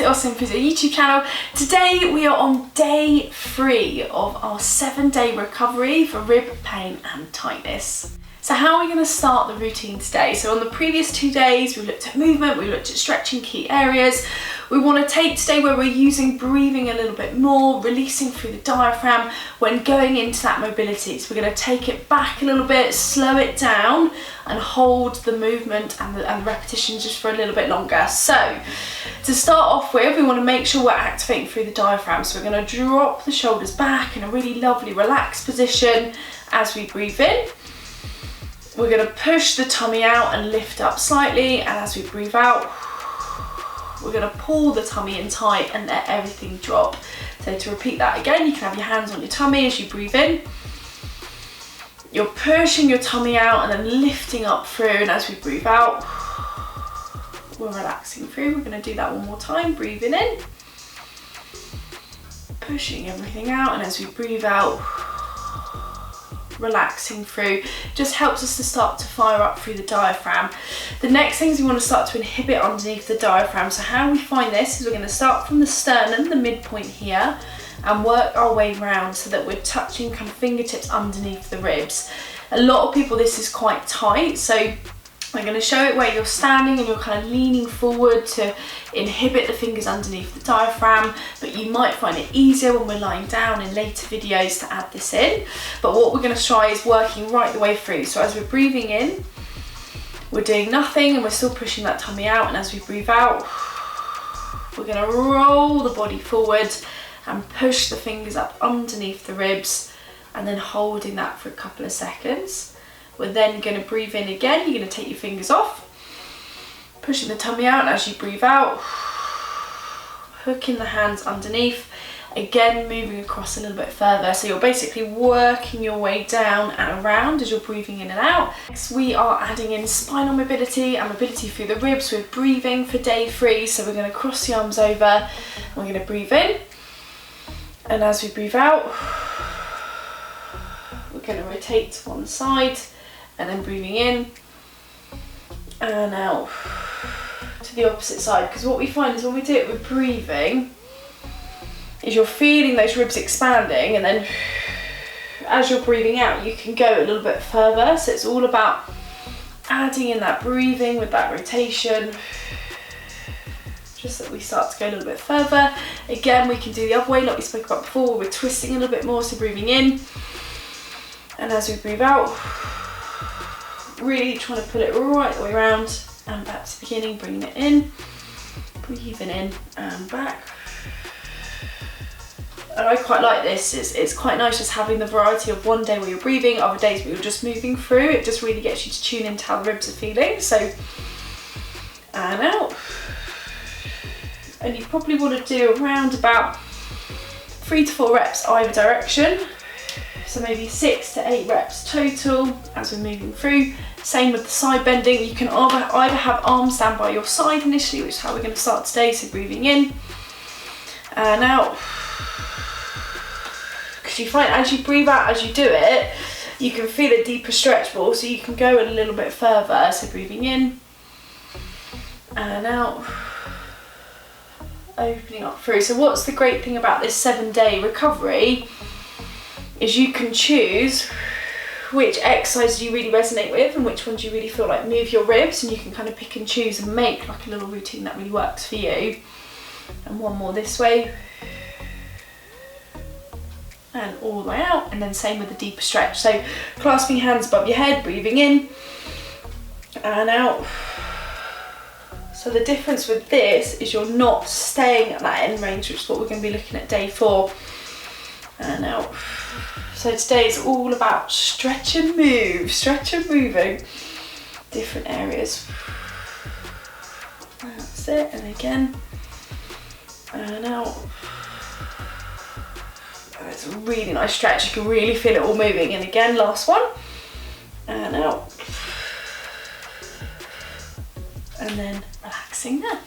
the Awesome Physio YouTube channel. Today we are on day 3 of our 7-day recovery for rib pain and tightness. So how are we going to start the routine today? So on the previous 2 days we looked at movement, we looked at stretching key areas. We want to take today where we're using breathing a little bit more, releasing through the diaphragm when going into that mobility. So we're going to take it back a little bit, slow it down and hold the movement and the repetitions just for a little bit longer. So to start off with, we want to make sure we're activating through the diaphragm. So we're going to drop the shoulders back in a really lovely relaxed position as we breathe in. We're going to push the tummy out and lift up slightly, and as we breathe out, we're going to pull the tummy in tight and let everything drop. So to repeat that again, you can have your hands on your tummy as you breathe in. You're pushing your tummy out and then lifting up through, and as we breathe out, we're relaxing through. We're going to do that one more time, breathing in, pushing everything out, and as we breathe out, relaxing through. Just helps us to start to fire up through the diaphragm. The next thing is we want to start to inhibit underneath the diaphragm. So how we find this is we're going to start from the sternum, the midpoint here, and work our way round so that we're touching kind of fingertips underneath the ribs. A lot of people, this is quite tight, so we're going to show it where you're standing and you're kind of leaning forward to inhibit the fingers underneath the diaphragm, but you might find it easier when we're lying down in later videos to add this in. But what we're going to try is working right the way through. So as we're breathing in, we're doing nothing and we're still pushing that tummy out, and as we breathe out, we're going to roll the body forward and push the fingers up underneath the ribs, and then holding that for a couple of seconds. We're then going to breathe in again. You're going to take your fingers off, pushing the tummy out, and as you breathe out, hooking the hands underneath, again moving across a little bit further. So you're basically working your way down and around as you're breathing in and out. Next we are adding in spinal mobility and mobility through the ribs with breathing for day 3. So we're going to cross the arms over and we're going to breathe in, and as we breathe out, we're going to rotate to one side, and then breathing in and out to the opposite side. Because what we find is when we do it with breathing is you're feeling those ribs expanding, and then as you're breathing out you can go a little bit further. So it's all about adding in that breathing with that rotation, just that we start to go a little bit further. Again, we can do the other way like we spoke about before, we're twisting a little bit more. So breathing in, and as we breathe out, really trying to pull it right the way around and back to the beginning, bringing it in, breathing in and back. And I quite like this, it's quite nice just having the variety of one day where you're breathing, other days where you're just moving through. It just really gets you to tune into how the ribs are feeling. So, and out. And you probably want to do around about 3 to 4 reps either direction. So maybe 6 to 8 reps total as we're moving through. Same with the side bending. You can either have arms stand by your side initially, which is how we're going to start today. So breathing in and out. Because you find as you breathe out, as you do it, you can feel a deeper stretch ball, so you can go a little bit further. So breathing in and out, opening up through. So what's the great thing about this 7-day recovery is you can choose which exercises you really resonate with and which ones you really feel like move your ribs, and you can kind of pick and choose and make like a little routine that really works for you. And one more this way and all the way out, and then same with the deeper stretch. So clasping hands above your head, breathing in and out. So the difference with this is you're not staying at that end range, which is what we're going to be looking at day 4 and out. So today is all about stretch and move, stretch and moving different areas. That's it, and again, and out. And it's a really nice stretch, you can really feel it all moving. And again, last one, and out. And then relaxing there.